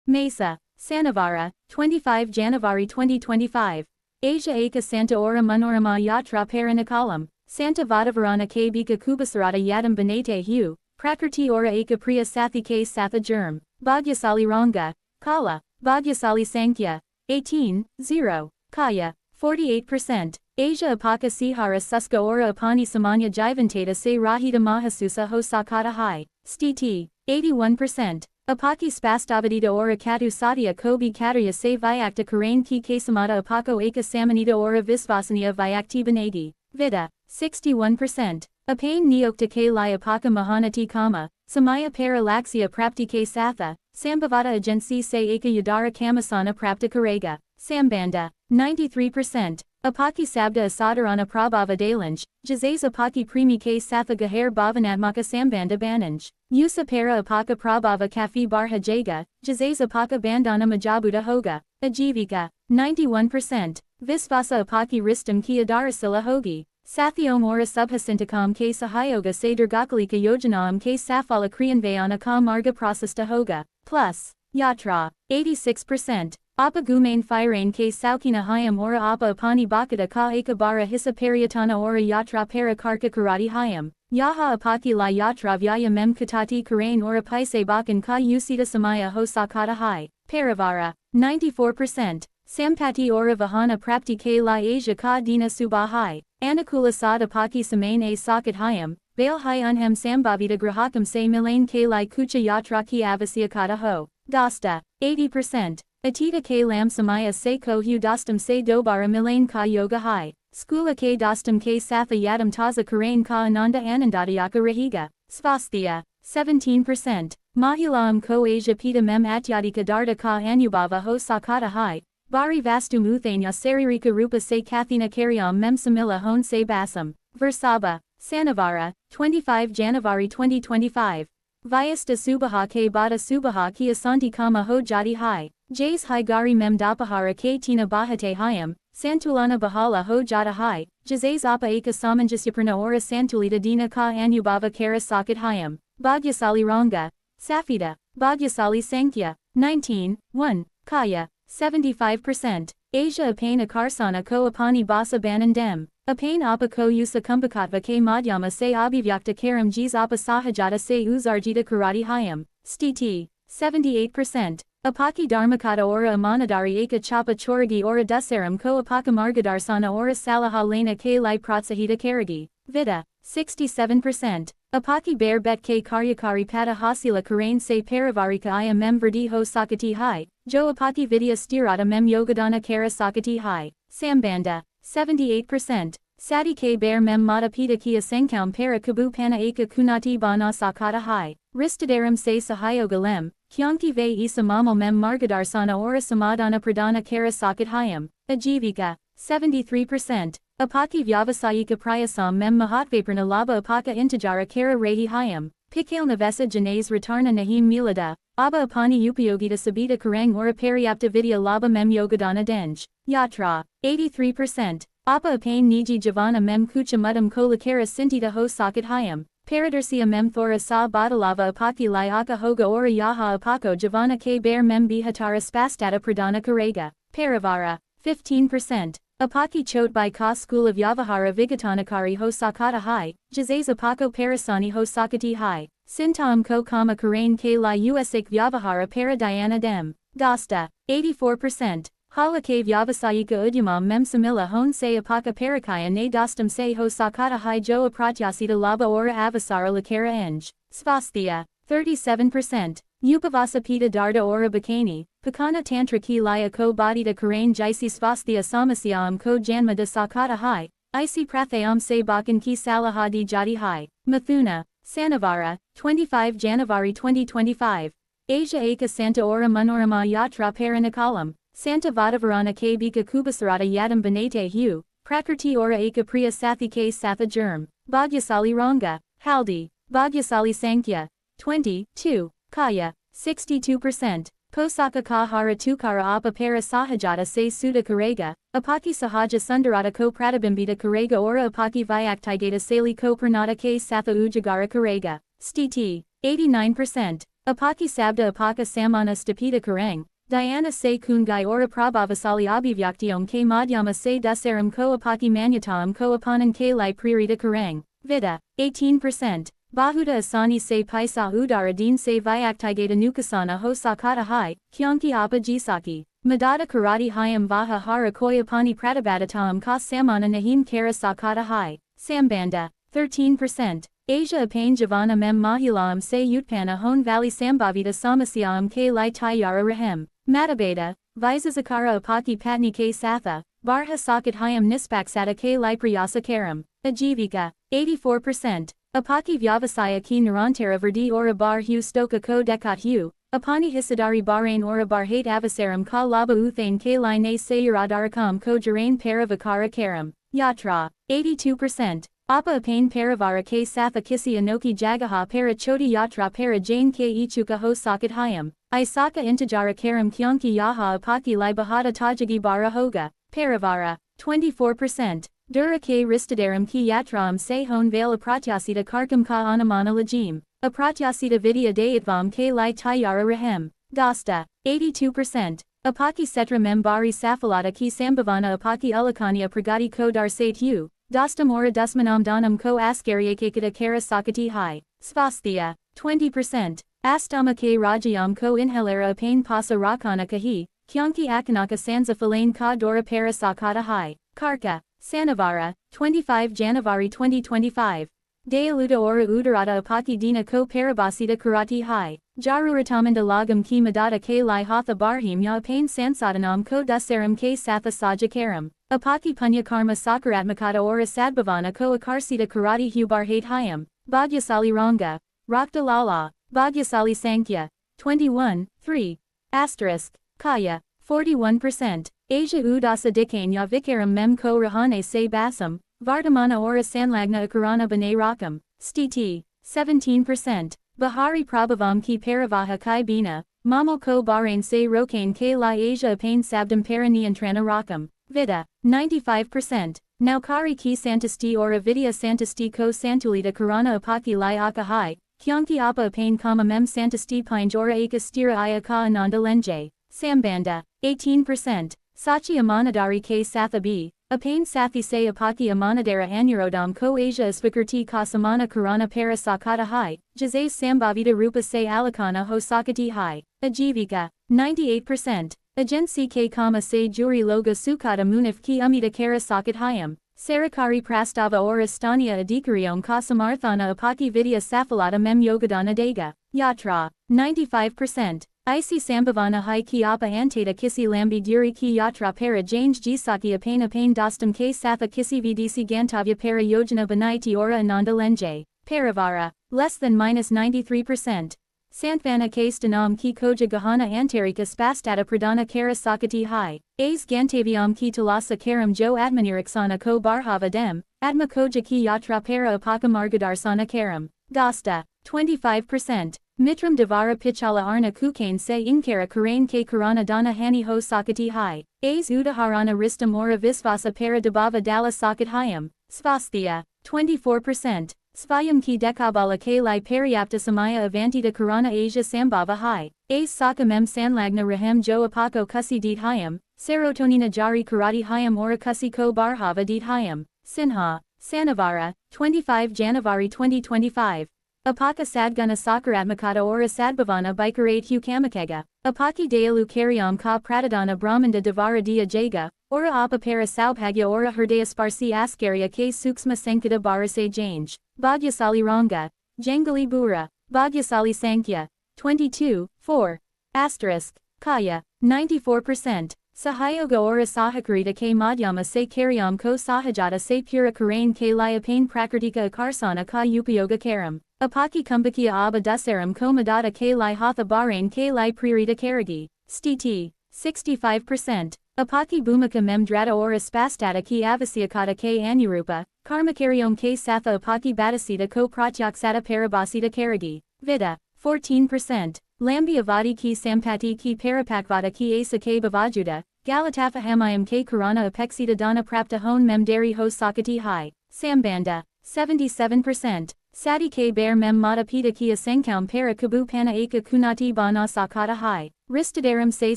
Mesa, Sanavara, 25 January 2025. Asia Eka Santa Ora Manorama Yatra Paranakalam, Santa Vadavarana K Bika Kubasarata Yadam Banate Hu, Prakrti Ora Eka Priya Sathi K Satha Germ, Bhagyasali Ranga, Kala, Bhagyasali Sankhya, 18, 0, Kaya, 48%. Asia Apaka Sihara Suska Ora Apani Samanya Jivantata Se Rahita Mahasusa Hosakata Hai, Stiti, 81%. Apaki Spastavadita Ora Katu Satya Kobi Katarya Se Vyakta Karain Ki Kasamata Apako Eka Samanita Ora Visvasaniya Vyakti Banagi, Vida, 61%. Apain Neokta K Lai Apaka Mahanati Kama, Samaya Paralaxia Prapti K Satha, Sambhavata Agency Se Eka Yadara Kamasana Prapta Karega, Sambanda, 93%. Apaki Sabda Asadarana Prabhava Dalanj, Jazes Apaki Primi K Satha Gaher Bhavanatmaka Sambanda Bananj, Yusa Para Apaka Prabhava Kafi Barha Jaga, Jazes Apaka Bandana Majabuta Hoga, Ajivika, 91%. Visvasa Apaki Ristam Ki Adarasila Hogi, Sathyom Ora Subhasintakam K Sahayoga Se Durgakalika Yojanam K Safala Kriyanvayana Ka Marga Prasasta Hoga, plus, Yatra, 86%. Apa Gumain Firain K Saukina Hayam Ora Apa Apani Bakata Ka Ekabara Hisa Paryatana Ora Yatra Para Karka Karati Hayam, Yaha Apaki La Yatra Vyaya Mem Katati Karain Ora Paise Bakan Ka Usita Samaya Hosakata Hai, Paravara, 94%. Sampati Ora Vahana Prapti K La Asia Ka Dina Subahai, Anakula Sad Apaki Samain A Sakat Hayam, Bail Hai Unhem Sambhavita Grahakam Se Milain K Lai Kucha Yatra Ki Avasya Kata Ho, Dasta, 80%. Atita K Lam Samaya Se Ko Hu Dostam Se Dobara Milain Ka Yoga Hai, Skula K Dostam K Satha Yadam Taza Karain Ka Ananda Anandatayaka Rahiga, Svasthya, 17%. Mahilaam Ko Asia Pita Mem Atyadika Darda Ka Anubhava Ho Sakata Hai, Bari Vastu Muthanya Saririka Rupa Se Kathina Karyam Mem Samila Hon Se Basam, Versaba, Sanavara, 25 January 2025. Vyasta Subaha K Bada Subaha Ki Asanti Kama Ho Jati Hai, Jays Hai Gari Mem Dapahara K Tina Bahate Hayam, Santulana Bahala Ho Jata Hai, Jazays Apa Eka Samanjasyaprana Ora Santulita Dina Ka Anubhava Kara Sakat Hayam, Bhagyasali Ranga, Safida, Bhagyasali Sankhya, 19, 1, Kaya, 75%. Asia Apain Akarsana Ko Apani Basa Banandem, Apain Apa Ko Usa Kumbhakatva K Madhyama Se Abhivyakta Karam Jis Apa Sahajata Se Uzarjita Karati Hayam, Stiti, 78%. Apaki Dharmakata Ora Amanadari Eka Chapa Choragi Ora Dusaram Ko Apaka Margadarsana Ora Salaha Lena K Lai Pratsahita Karagi, Vida, 67%. Apaki Bear Bet K Karyakari Pada Hasila Karain Se Parivarika Aya Mem Verdi Ho Sakati Hai, Jo Apaki Vidya Stirata Mem Yogadana Kara Sakati Hai, Sambanda, 78%. Sati K Bear Mem Mata Pita Kia Senkaum Para Kabu Pana Eka Kunati Bana Sakata Hai, Ristadaram Se Sahayoga Lem, Kyanki Ve Isa Mamo Mem Margadarsana Ora Samadana Pradana Kara Sakat Hayam, Ajivika, 73%. Apaki Vyavasayika Prayasam Mem Mahatvaprana Laba Apaka Intajara Kara Rehi Hayam, Pikil Navesa Janays Ratarna Nahim Milada, Abba Apani Upayogita Sabita Karang Ora Pariapta Vidya Laba Mem Yogadana Denj, Yatra, 83%. Apa Apain Niji Javana Mem Kucha Mudam Kolakara Sintita Ho Sakat Hayam, Paradarsia Mem Thora Sa Badalava Apaki Layaka Hoga Ora Yaha Apako Javana K Bear Mem Bihatara Spastata Pradana Karega, Paravara, 15%. Apaki Chot by Ka School of Yavahara Vigatanakari Ho Sakata Hai, Jazes Apako Parasani Ho Sakati Hai, Sintam Ko Kama Karain K Lai Usak Vyavahara Paradayana Dem, Dasta, 84%. Hala K Vyavasayika Udyamam Mem Samila Hon Se Apaka Parakaya Ne Dostam Se Ho Sakata Hai Jo Apratyasita Laba Ora Avasara Lakara Enj, Svasthya, 37%. Upavasa Pita Darda Ora Bakani, Pakana Tantra Ki Laya Ko Badita Karain Jaisi Svasthya Samasyam Ko Janma Da Sakata Hai, Isi Prathayam Se Bakan Ki Salahadi Jati Hai, Mathuna, Sanavara, 25 January 2025. Asia Eka Santa Ora Manorama Yatra Paranakalam, Santa Vadavarana K Bika Kubasarata Yadam Banate Hu, Prakrti Ora Eka Priya Sathi K Satha Germ, Bhagyasali Ranga, Haldi, Bhagyasali Sankhya, 20, 2. Kaya, 62%. Posaka Ka Hara Tukara Apa Para Sahajata Se Suda Karega, Apaki Sahaja Sundarata Ko Pratabimbita Karega Ora Apaki Vyaktigata Sali Ko Pranata K Satha Ujagara Karega, Stiti, 89%. Apaki sabda apaka samana stapita karang, Diana se kungai ora prabhavasali abhivyaktiom ke madhyama se dasaram ko apaki manyatam ko apanan ke lai pririta karang, vida, 18%. Bahuta asani se paisa udara din se vyaktigata nukasana ho sakata hai, kyonki apa jisaki. Madada karati hayam vaha hara koya pani pratibhadatam ka samana nahim kara sakata hai, Sambanda, 13%. Asia apane javana mem mahilaam se utpana hon valley sambhavita samasyam ke lai tayara rahem. Matabeda, Visazakara apaki patni ke satha, Barha sakat hayam nispaksata ke lai priyasa karam. Ajivika, 84%. Apaki vyavasaya ki narantara verdi ora bar hu stoka ko dekat hu, apani hisadari barain ora bar hate avasaram ka laba uthane ke lai ne sayaradarakam ko jarain paravakara karam. Yatra, 82%. Apa apane paravara ke satha kisi anoki jagaha para choti yatra para jain ke ichuka ho sakat hayam. Isaka intajara karam kyonki yaha apaki lai bahata tajagi bara hoga. Paravara, 24%. Dura ke ristadaram ki yatram se hon vel apratyasita karkam ka anamana lajim. Apratyasita vidya dayatvam ke lai tayara rahem. Dasta, 82%. Apaki setra membari safalata ki sambhavana apaki ulakanya pragati ko darsate hu. Dastam ora dusmanam danam ko askaryakakata kara sakati hai. Svasthya, 20%. Astama ke rajayam ko inhalara apane pasa rakana kahi, kyonki akanaka sanza falane ka dora para sakata hai. Karka, Sanavara, 25 January 2025. Dayaluta ora udarata apaki dina ko parabasita karati hai. Jaruratamanda lagam ki madata ke lai hatha barhim ya apane sansadanam ko dasaram ke satha sajakaram. Apaki punya karma sakaratmakata ora sadbhavana ko akarsita karati hubar hate hayam. Bhagyasali ranga. Rakta lala. Bhagyasali sankhya. 21, 3. Asterisk. Kaya. 41%. Asia udasa dikane ya vikaram mem ko rahane se basam, Vardhamana ora sanlagna akarana bane rakam, Stiti, 17%. Bahari prabhavam ki paravaha kai bina, Mamo ko barain se rokane ke la Asia apane sabdam paraniyantrana rakam, Vida, 95%. Naukari ki santusti ora vidya santusti ko santulita karana apaki lai akahai, Kyonki apa apane kama mem santusti pinj ora akastira aya ka ananda lenje. Sambanda, 18%. Sachi amanadari ke sathabi, apane sathi se apaki amanadara anurodam ko Asia asvikirti ka samana karana para sakata hai, jazay sambhavita rupa se alakana ho sakati hai. Ajivika, 98%. Agensi ke kama se juri loga sukata munif ki amita kara sakat hayam. Sarakari prastava or istania adikariom ka samarthana apaki vidya safalata mem yogadana dega. Yatra, 95%. Isi sambhavana hai ki apa antata kisi lambi duri ki yatra para jange jisaki apane dastam ke satha kisi vdc gantavya para yojana banaiti ora ananda lenje. Paravara, less than -93%. Santvana ke stanam ki koja gahana antarika spastata pradana kara sakati hai. As gantavyam ki talasa karam jo atmaniriksana ko barhava dem, atma koja ki yatra para apaka margadarsana karam. Dasta, 25%. Mitram Devara Pichala Arna Kukane Se Inkara Karain Ke Karana Dana Hani Ho Sakati Hai. As Udaharana Ristam Ora Visvasa Para Dabava Dala Sakat Hayam. Svasthya, 24%. Svayam Ki Dekabala Ke Lai Pariapta Samaya Avantita Karana Asia Sambhava Hai. As Sakamem Sanlagna Rahem Jo Apako Kusi Dit Hayam. Serotonina Jari Karati Hayam Ora Kusi Ko Barhava Dit Hayam. Sinha, Sanavara, 25 January 2025. Apaka sadguna sakaratmakata ora sadbhavana bikarate hu kamakega. Apaki dayalu karyam ka pratadana brahmanda devara dia jaga, ora apa para saubhagya ora herdaya sparsi askarya ke suksma sankata barase jange. Bhagyasali ranga. Jangali bura. Bhagyasali sankhya. 22, 4. Asterisk. Kaya. 94%. Sahayoga ora sahakarita ke madhyama se karyam ko sahajata se pura karain ke liapane prakritika akarsana ka upayoga karam. Apaki kumbhakiya abha dasaram ko madata ke lai hatha barain ke lai pririta karagi. Stiti, 65%. Apaki bhumika mem drata ora spastata ki avasyakata ke anurupa, karmakaryom ke satha apaki batasita ko pratyaksata parabasita karagi. Vida, 14%. Lambi avadi ki sampati ki parapakvata ki asa ke bhavajuda, galatafa hamayam ke karana apexita dana prapta hon mem dari ho sakati hai. Sambanda, 77%. Sati K Bear Mem Mata Pita Kia Sengkaum Para Kabu Pana Aka Kunati Bana Sakata Hai, Ristadaram Se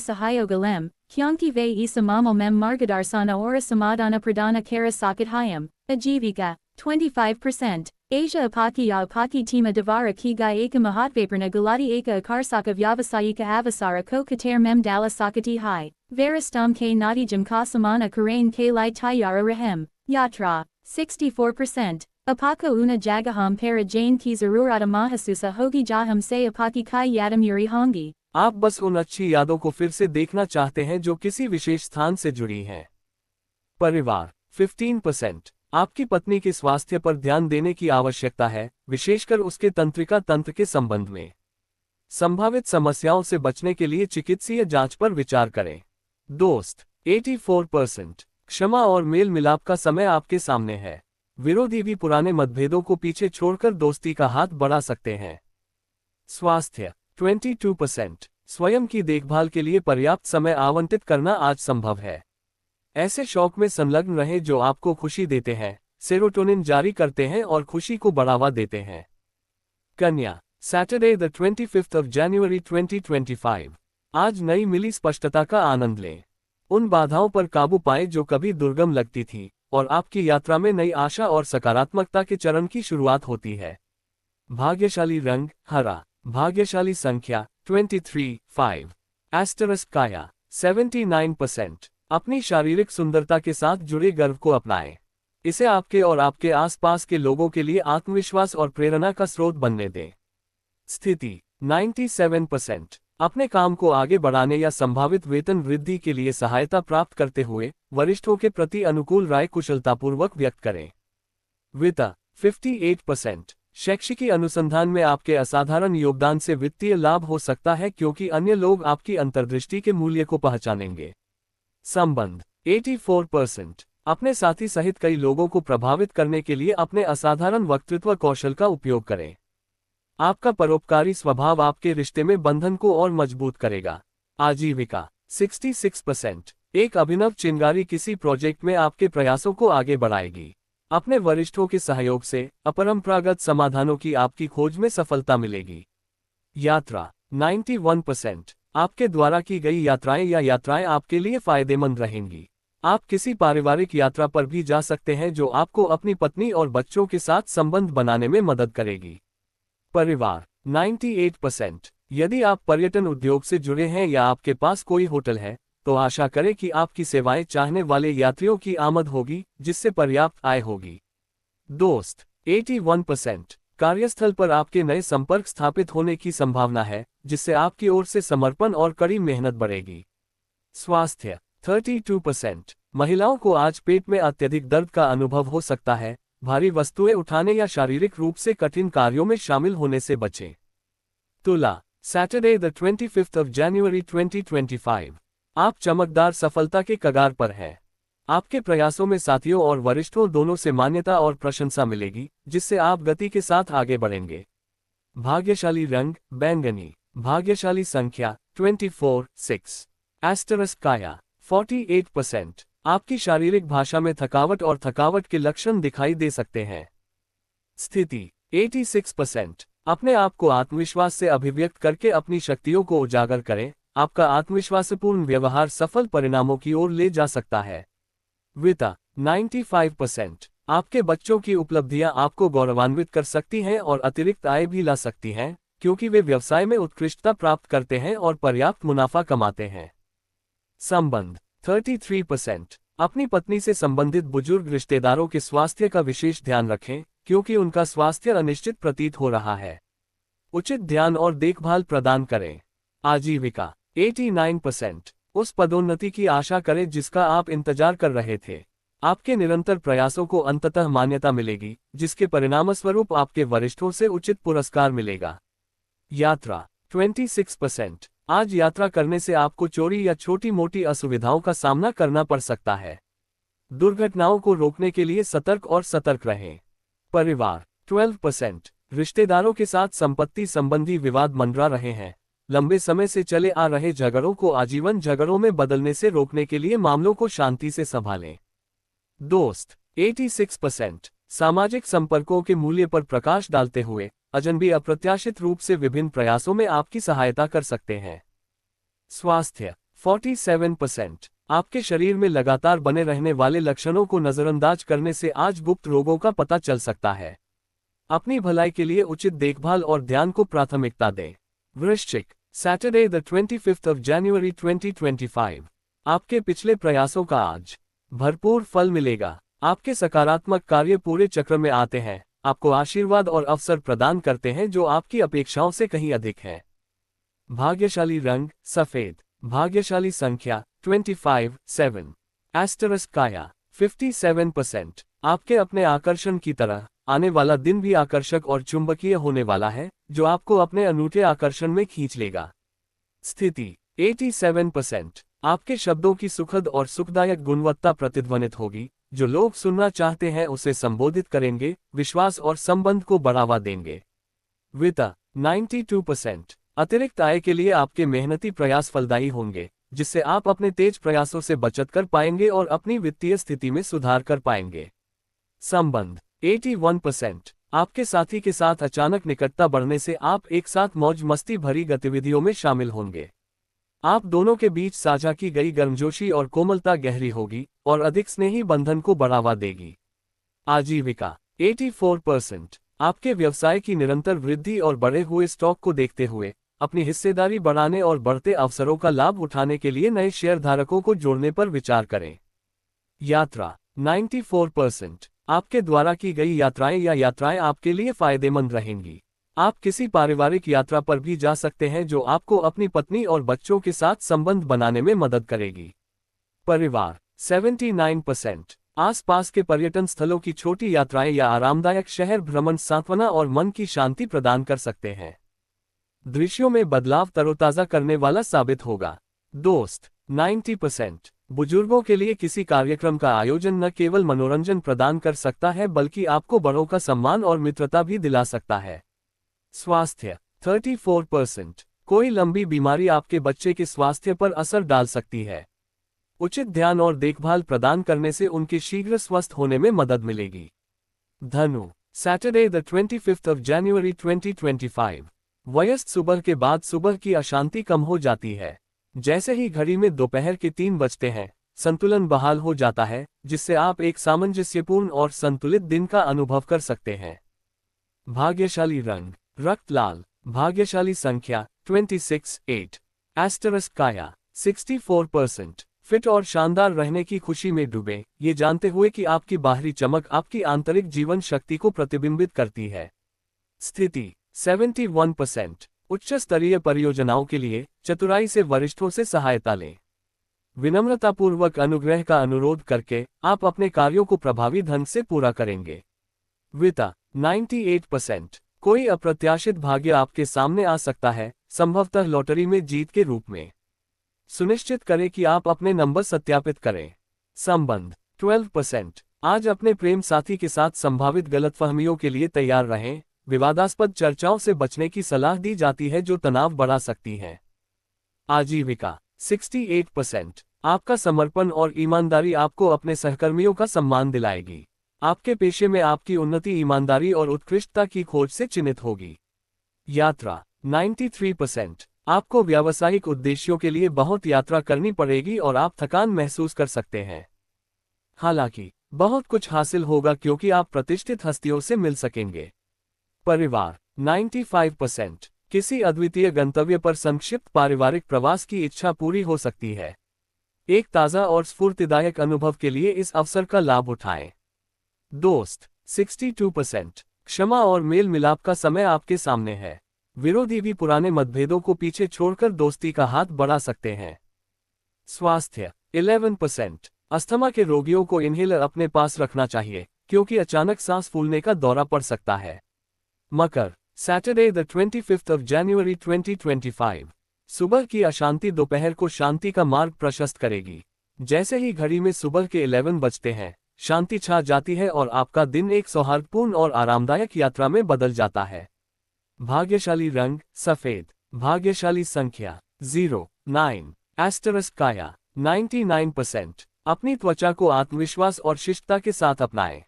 Sahayo Galem, Kyongti Ve Isa Mamal Mem Margadarsana Ora Samadana Pradana Kara Sakat Hayam, Ajivika, 25%. Asia Apaki Ya Apaki Tima Devara Ki Gai Eka Mahatvaparna Galati Eka Akarsaka Vyavasayika Avasara Ko Kater Mem Dala Sakati Hai, Varastam K Nadi Jamka Samana Karain K Lai Tayara Rahem, Yatra, 64%. Apaka Una Jagaham Para Jain Ki Zarurata Mahasusa Hogi Jaham Se Apaki Kai Yadam Yuri Hongi. आप बस उन अच्छी यादों को फिर से देखना चाहते हैं जो किसी विशेष स्थान से जुड़ी हैं। परिवार 15%। आपकी पत्नी के स्वास्थ्य पर ध्यान देने की आवश्यकता है, विशेषकर उसके तंत्रिका तंत्र के संबंध में। संभावित समस्याओं से बचने के लिए चिकित्सीय जांच पर विचार करें। दोस्त 84%। क्षमा और मेल मिलाप का समय आपके सामने है। विरोधी भी पुराने मतभेदों को पीछे छोड़कर दोस्ती का हाथ बढ़ा सकते हैं। स्वास्थ्य 22%। स्वयं की देखभाल के लिए पर्याप्त समय आवंटित करना आज संभव है। ऐसे शौक में संलग्न रहें जो आपको खुशी देते हैं, सेरोटोनिन जारी करते हैं और खुशी को बढ़ावा देते हैं। कन्या Saturday the 25th of January 2025। आज नई मिली स्पष्टता का आनंद लें। उन बाधाओं पर काबू पाएं जो कभी दुर्गम लगती थी, और आपकी यात्रा में नई आशा और सकारात्मकता के चरण की शुरुआत होती है। भाग्यशाली रंग हरा। भाग्यशाली संख्या 23 5। एस्टरस्क काया 79%। अपनी शारीरिक सुंदरता के साथ जुड़े गर्व को अपनाएं। इसे आपके और आपके आसपास के लोगों के लिए आत्मविश्वास और प्रेरणा का स्रोत बनने दें। स्थिति 97%। अपने काम को आगे बढ़ाने या संभावित वेतन वृद्धि के लिए सहायता प्राप्त करते हुए वरिष्ठों के प्रति अनुकूल राय कुशलतापूर्वक व्यक्त करें। वित्त 58%। शैक्षिकी अनुसंधान में आपके असाधारण योगदान से वित्तीय लाभ हो सकता है क्योंकि अन्य लोग आपकी अंतर्दृष्टि के मूल्य को पहचानेंगे। संबंध 84%। अपने साथी सहित कई लोगों को प्रभावित करने के लिए अपने असाधारण वक्तृत्व कौशल का उपयोग करें। आपका परोपकारी स्वभाव आपके रिश्ते में बंधन को और मजबूत करेगा। आजीविका 66%। एक अभिनव चिंगारी किसी प्रोजेक्ट में आपके प्रयासों को आगे बढ़ाएगी। अपने वरिष्ठों के सहयोग से अपरंपरागत समाधानों की आपकी खोज में सफलता मिलेगी। यात्रा 91%। आपके द्वारा की गई यात्राएं या यात्राएं आपके लिए फायदेमंद रहेंगी। आप किसी पारिवारिक यात्रा पर भी जा सकते हैं जो आपको अपनी पत्नी और बच्चों के साथ संबंध बनाने में मदद करेगी। परिवार 98%। यदि आप पर्यटन उद्योग से जुड़े हैं या आपके पास कोई होटल है, तो आशा करें कि आपकी सेवाएं चाहने वाले यात्रियों की आमद होगी, जिससे पर्याप्त आय होगी। दोस्त 81%। कार्यस्थल पर आपके नए संपर्क स्थापित होने की संभावना है, जिससे आपकी ओर से समर्पण और कड़ी मेहनत बढ़ेगी। स्वास्थ्य 32%। महिलाओं को आज पेट में अत्यधिक दर्द का अनुभव हो सकता है। भारी वस्तुएं उठाने या शारीरिक रूप से कठिन कार्यों में शामिल होने से बचें। तुला Saturday the 25th of January 2025। आप चमकदार सफलता के कगार पर हैं। आपके प्रयासों में साथियों और वरिष्ठों दोनों से मान्यता और प्रशंसा मिलेगी, जिससे आप गति के साथ आगे बढ़ेंगे। भाग्यशाली रंग बैंगनी। भाग्यशाली संख्या 24 6। एस्टरस्क काया 48%। आपकी शारीरिक भाषा में थकावट और थकावट के लक्षण दिखाई दे सकते हैं। स्थिति 86%। अपने आप को आत्मविश्वास से अभिव्यक्त करके अपनी शक्तियों को उजागर करें। आपका आत्मविश्वासपूर्ण व्यवहार सफल परिणामों की ओर ले जा सकता है। वित्त 95%। आपके बच्चों की उपलब्धियां आपको गौरवान्वित कर सकती हैं और अतिरिक्त आय भी ला सकती हैं, क्योंकि वे व्यवसाय में उत्कृष्टता प्राप्त करते हैं और पर्याप्त मुनाफा कमाते हैं। संबंध 33%। अपनी पत्नी से संबंधित बुजुर्ग रिश्तेदारों के स्वास्थ्य का विशेष ध्यान रखें, क्योंकि उनका स्वास्थ्य अनिश्चित प्रतीत हो रहा है। उचित ध्यान और देखभाल प्रदान करें। आजीविका 89%। उस पदोन्नति की आशा करें जिसका आप इंतजार कर रहे थे। आपके निरंतर प्रयासों को अंततः मान्यता मिलेगी, जिसके परिणामस्वरूप आपके वरिष्ठों से उचित पुरस्कार मिलेगा। यात्रा 26%। आज यात्रा करने से आपको चोरी या छोटी मोटी असुविधाओं का सामना करना पड़ सकता है। दुर्घटनाओं को रोकने के लिए सतर्क और सतर्क रहें। परिवार 12%। रिश्तेदारों के साथ संपत्ति संबंधी विवाद मंडरा रहे हैं। लंबे समय से चले आ रहे झगड़ों को आजीवन झगड़ों में बदलने से रोकने के लिए मामलों को शांति से संभालें। दोस्त 86%। सामाजिक संपर्कों के मूल्य पर प्रकाश डालते हुए अजनबी अप्रत्याशित रूप से विभिन्न प्रयासों में आपकी सहायता कर सकते हैं। स्वास्थ्य 47%। आपके शरीर में लगातार बने रहने वाले लक्षणों को नजरअंदाज करने से आज गुप्त रोगों का पता चल सकता है। अपनी भलाई के लिए उचित देखभाल और ध्यान को प्राथमिकता दें। वृश्चिक, Saturday the 25th of January 2025। आपके पिछले प्रयासों का आज भरपूर फल मिलेगा। आपके सकारात्मक कार्य पूरे चक्र में आते हैं, आपको आशीर्वाद और अवसर प्रदान करते हैं जो आपकी अपेक्षाओं से कहीं अधिक है। भाग्यशाली रंग सफेद। भाग्यशाली संख्या 25 7। एस्टेरिस्क काया 57%। आपके अपने आकर्षण की तरह आने वाला दिन भी आकर्षक और चुंबकीय होने वाला है, जो आपको अपने अनूठे आकर्षण में खींच लेगा। स्थिति 87%। आपके शब्दों की सुखद और सुखदायक गुणवत्ता प्रतिध्वनित होगी, जो लोग सुनना चाहते हैं उसे संबोधित करेंगे, विश्वास और संबंध को बढ़ावा देंगे। वित्त 92%। अतिरिक्त आय के लिए आपके मेहनती प्रयास फलदायी होंगे, जिससे आप अपने तेज प्रयासों से बचत कर पाएंगे और अपनी वित्तीय स्थिति में सुधार कर पाएंगे। संबंध 81%। आपके साथी के साथ अचानक निकटता बढ़ने से आप एक साथ मौज मस्ती भरी गतिविधियों में शामिल होंगे। आप दोनों के बीच साझा की गई गर्मजोशी और कोमलता गहरी होगी और अधिक स्नेही बंधन को बढ़ावा देगी। आजीविका 84%। आपके व्यवसाय की निरंतर वृद्धि और बढ़े हुए स्टॉक को देखते हुए अपनी हिस्सेदारी बढ़ाने और बढ़ते अवसरों का लाभ उठाने के लिए नए शेयरधारकों को जोड़ने पर विचार करें। यात्रा 94%। आपके द्वारा की गई यात्राएं आपके लिए फायदेमंद रहेंगी। आप किसी पारिवारिक यात्रा पर भी जा सकते हैं जो आपको अपनी पत्नी और बच्चों के साथ संबंध बनाने में मदद करेगी। परिवार 79%। आसपास के पर्यटन स्थलों की छोटी यात्राएं या आरामदायक शहर भ्रमण सांत्वना और मन की शांति प्रदान कर सकते हैं। दृश्यों में बदलाव तरोताजा करने वाला साबित होगा। दोस्त 90%। बुजुर्गों के लिए किसी कार्यक्रम का आयोजन न केवल मनोरंजन प्रदान कर सकता है बल्कि आपको बड़ों का सम्मान और मित्रता भी दिला सकता है। स्वास्थ्य 34%। कोई लंबी बीमारी आपके बच्चे के स्वास्थ्य पर असर डाल सकती है। उचित ध्यान और देखभाल प्रदान करने से उनके शीघ्र स्वस्थ होने में मदद मिलेगी। धनु, Saturday the 25th of January 2025। वयस्क सुबह के बाद सुबह की अशांति कम हो जाती है। जैसे ही घड़ी में दोपहर के 3 बजते हैं, संतुलन बहाल हो जाता है, जिससे आप एक सामंजस्यपूर्ण और संतुलित दिन का अनुभव कर सकते हैं। भाग्यशाली रंग रक्त लाल। भाग्यशाली संख्या 26 8। एस्टेरिस्क काया 64%। फिट और शानदार रहने की खुशी में डूबे, ये जानते हुए कि आपकी बाहरी चमक आपकी आंतरिक जीवन शक्ति को प्रतिबिंबित करती है। स्थिति 71%। उच्च स्तरीय परियोजनाओं के लिए चतुराई से वरिष्ठों से सहायता लें। विनम्रतापूर्वक अनुग्रह का अनुरोध करके आप अपने कार्यों को प्रभावी ढंग से पूरा करेंगे। वित्त 98%। कोई अप्रत्याशित भाग्य आपके सामने आ सकता है, संभवतः लॉटरी में जीत के रूप में। सुनिश्चित करें कि आप अपने नंबर सत्यापित करें। संबंध 12%। आज अपने प्रेम साथी के साथ संभावित गलतफहमियों के लिए तैयार रहें। विवादास्पद चर्चाओं से बचने की सलाह दी जाती है जो तनाव बढ़ा सकती हैं। आजीविका 68%। आपका समर्पण और ईमानदारी आपको अपने सहकर्मियों का सम्मान दिलाएगी। आपके पेशे में आपकी उन्नति ईमानदारी और उत्कृष्टता की खोज से चिन्हित होगी। यात्रा 93%। आपको व्यावसायिक उद्देश्यों के लिए बहुत यात्रा करनी पड़ेगी और आप थकान महसूस कर सकते हैं। हालांकि बहुत कुछ हासिल होगा क्योंकि आप प्रतिष्ठित हस्तियों से मिल सकेंगे। परिवार 95%। किसी अद्वितीय गंतव्य पर संक्षिप्त पारिवारिक प्रवास की इच्छा पूरी हो सकती है। एक ताज़ा और स्फूर्तिदायक अनुभव के लिए इस अवसर का लाभ उठाएं। दोस्त 62%। क्षमा और मेल मिलाप का समय आपके सामने है। विरोधी भी पुराने मतभेदों को पीछे छोड़कर दोस्ती का हाथ बढ़ा सकते हैं। स्वास्थ्य 11%। अस्थमा के रोगियों को इन्हेलर अपने पास रखना चाहिए क्योंकि अचानक सांस फूलने का दौरा पड़ सकता है। Makar, Saturday the 25th of January 2025। सुबह की अशांति दोपहर को शांति का मार्ग प्रशस्त करेगी। जैसे ही घड़ी में सुबह के 11 बजते हैं, शांति छा जाती है और आपका दिन एक सौहार्दपूर्ण और आरामदायक यात्रा में बदल जाता है। भाग्यशाली रंग सफेद। भाग्यशाली संख्या 09। एस्टेरिस्क काया 99%। अपनी त्वचा को आत्मविश्वास और शिष्टता के साथ अपनाएं।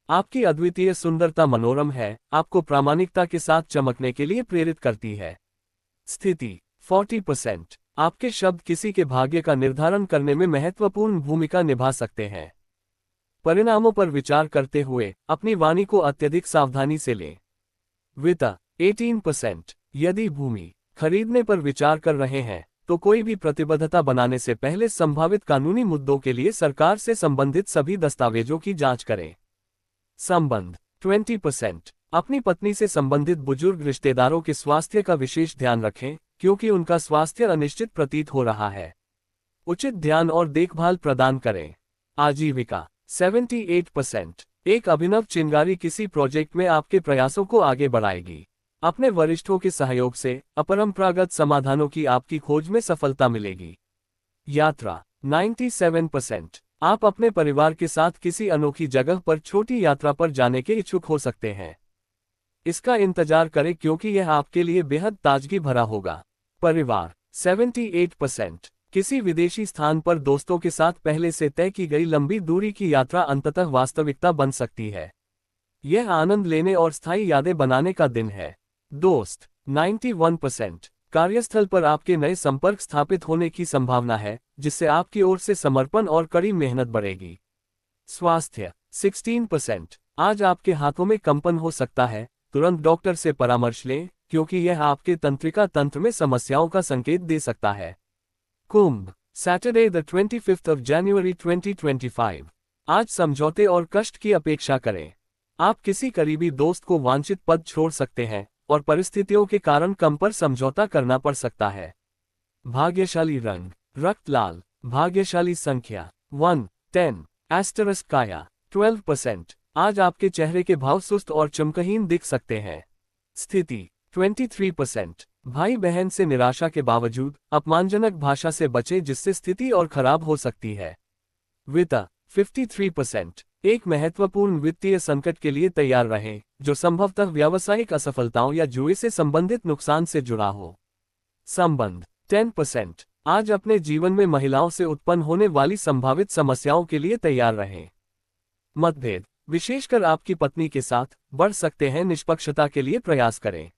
आपकी अद्वितीय सुंदरता मनोरम है, आपको प्रामाणिकता के साथ चमकने के लिए प्रेरित करती है। स्थिति 40%। आपके शब्द किसी के भाग्य का निर्धारण करने में महत्वपूर्ण भूमिका निभा सकते हैं। परिणामों पर विचार करते हुए अपनी वाणी को अत्यधिक सावधानी से लें। वित्त 18%। यदि भूमि खरीदने पर विचार कर रहे हैं तो कोई भी प्रतिबद्धता बनाने से पहले संभावित कानूनी मुद्दों के लिए सरकार से संबंधित सभी दस्तावेजों की जांच करें। संबंध 20%। अपनी पत्नी से संबंधित बुजुर्ग रिश्तेदारों के स्वास्थ्य का विशेष ध्यान रखें क्योंकि उनका स्वास्थ्य अनिश्चित प्रतीत हो रहा है। उचित ध्यान और देखभाल प्रदान करें। आजीविका 78%। एक अभिनव चिंगारी किसी प्रोजेक्ट में आपके प्रयासों को आगे बढ़ाएगी। अपने वरिष्ठों के सहयोग से अपरंपरागत समाधानों की आपकी खोज में सफलता मिलेगी। यात्रा 97%। आप अपने परिवार के साथ किसी अनोखी जगह पर छोटी यात्रा पर जाने के इच्छुक हो सकते हैं। इसका इंतजार करें क्योंकि यह आपके लिए बेहद ताजगी भरा होगा। परिवार 78%। किसी विदेशी स्थान पर दोस्तों के साथ पहले से तय की गई लंबी दूरी की यात्रा अंततः वास्तविकता बन सकती है। यह आनंद लेने और स्थायी यादें बनाने का दिन है। दोस्त 91%। कार्यस्थल पर आपके नए संपर्क स्थापित होने की संभावना है जिससे आपकी ओर से समर्पण और कड़ी मेहनत बढ़ेगी। स्वास्थ्य 16%। आज आपके हाथों में कंपन हो सकता है, तुरंत डॉक्टर से परामर्श लें क्योंकि यह आपके तंत्रिका तंत्र में समस्याओं का संकेत दे सकता है। Kumbh Saturday the 25th of January 2025। आज समझौते और कष्ट की अपेक्षा करें। आप किसी करीबी दोस्त को वांछित पद छोड़ सकते हैं और परिस्थितियों के कारण कम पर समझौता करना पड़ सकता है। भाग्यशाली रंग रक्त लाल। भाग्यशाली संख्या 1, 10। एस्टरस काया 12%। आज आपके चेहरे के भाव सुस्त और चमकहीन दिख सकते हैं। स्थिति 23%। भाई बहन से निराशा के बावजूद अपमानजनक भाषा से बचें जिससे स्थिति और खराब हो सकती है। वित्त 53%। एक महत्वपूर्ण वित्तीय संकट के लिए तैयार रहें जो संभवतः व्यावसायिक असफलताओं या जुए से संबंधित नुकसान से जुड़ा हो। संबंध 10%। आज अपने जीवन में महिलाओं से उत्पन्न होने वाली संभावित समस्याओं के लिए तैयार रहें। मतभेद विशेषकर आपकी पत्नी के साथ बढ़ सकते हैं, निष्पक्षता के लिए प्रयास करें।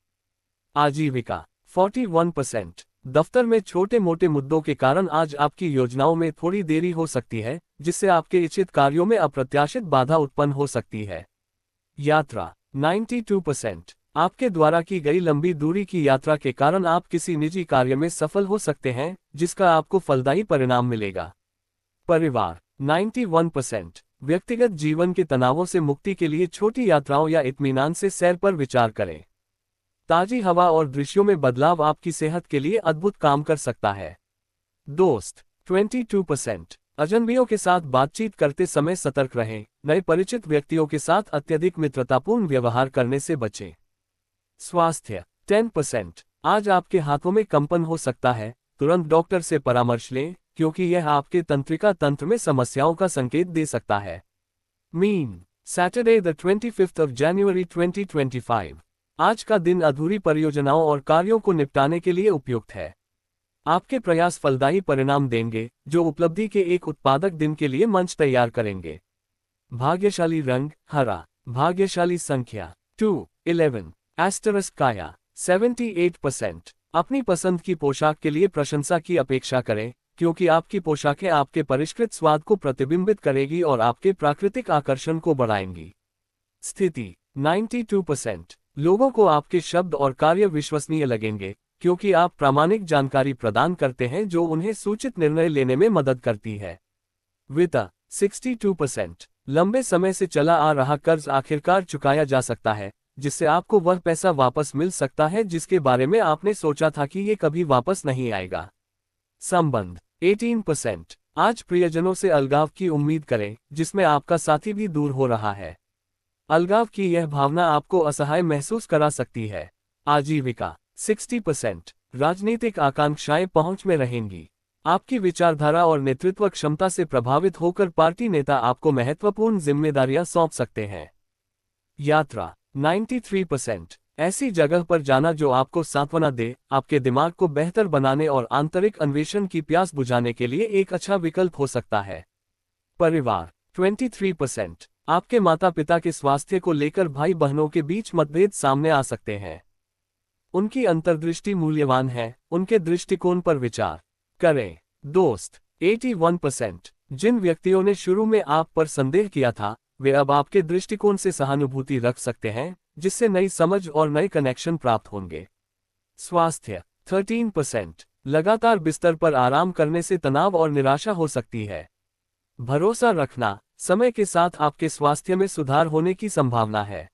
आजीविका 41%। दफ्तर में छोटे मोटे मुद्दों के कारण आज आपकी योजनाओं में थोड़ी देरी हो सकती है जिससे आपके इच्छित कार्यों में अप्रत्याशित बाधा उत्पन्न हो सकती है। यात्रा 92%। आपके द्वारा की गई लंबी दूरी की यात्रा के कारण आप किसी निजी कार्य में सफल हो सकते हैं जिसका आपको फलदायी परिणाम मिलेगा। परिवार 91%। व्यक्तिगत जीवन के तनावों से मुक्ति के लिए छोटी यात्राओं या इत्मीनान से सैर पर विचार करें। ताजी हवा और दृश्यों में बदलाव आपकी सेहत के लिए अद्भुत काम कर सकता है। दोस्त 22%। अजनबियों के साथ बातचीत करते समय सतर्क रहें, नए परिचित व्यक्तियों के साथ अत्यधिक मित्रतापूर्ण व्यवहार करने से बचें। स्वास्थ्य 10%। आज आपके हाथों में कंपन हो सकता है, तुरंत डॉक्टर से परामर्श लें क्योंकि यह आपके तंत्रिका तंत्र में समस्याओं का संकेत दे सकता है। Mean Saturday the 25th of January 2025। आज का दिन अधूरी परियोजनाओं और कार्यों को निपटाने के लिए उपयुक्त है। आपके प्रयास फलदायी परिणाम देंगे जो उपलब्धि के एक उत्पादक दिन के लिए मंच तैयार करेंगे। भाग्यशाली रंग हरा। भाग्यशाली संख्या 2, 11। एस्टरस काया 78%। अपनी पसंद की पोशाक के लिए प्रशंसा की अपेक्षा करें क्योंकि आपकी पोशाकें आपके परिष्कृत स्वाद को प्रतिबिंबित करेगी और आपके प्राकृतिक आकर्षण को बढ़ाएंगी। स्थिति 92%। लोगों को आपके शब्द और कार्य विश्वसनीय लगेंगे क्योंकि आप प्रामाणिक जानकारी प्रदान करते हैं जो उन्हें सूचित निर्णय लेने में मदद करती है। वित्त 62%। लंबे समय से चला आ रहा कर्ज आखिरकार चुकाया जा सकता है जिससे आपको वह पैसा वापस मिल सकता है जिसके बारे में आपने सोचा था कि ये कभी वापस नहीं आएगा। संबंध 18%। आज प्रियजनों से अलगाव की उम्मीद करें जिसमें आपका साथी भी दूर हो रहा है। अलगाव की यह भावना आपको असहाय महसूस करा सकती है। आजीविका 60%। राजनीतिक आकांक्षाएं पहुंच में रहेंगी। आपकी विचारधारा और नेतृत्व क्षमता से प्रभावित होकर पार्टी नेता आपको महत्वपूर्ण जिम्मेदारियां सौंप सकते हैं। यात्रा 93%। ऐसी जगह पर जाना जो आपको सांत्वना दे, आपके दिमाग को बेहतर बनाने और आंतरिक अन्वेषण की प्यास बुझाने के लिए एक अच्छा विकल्प हो सकता है। परिवार 23%। आपके माता पिता के स्वास्थ्य को लेकर भाई बहनों के बीच मतभेद सामने आ सकते हैं। उनकी अंतर्दृष्टि मूल्यवान है, उनके दृष्टिकोण पर विचार करें। दोस्त 81%। जिन व्यक्तियों ने शुरू में आप पर संदेह किया था, वे अब आपके दृष्टिकोण से सहानुभूति रख सकते हैं, जिससे नई समझ और नए कनेक्शन प्राप्त होंगे। स्वास्थ्य 13%। लगातार बिस्तर पर आराम करने से तनाव और निराशा हो सकती है। भरोसा रखना, समय के साथ आपके स्वास्थ्य में सुधार होने की संभावना है।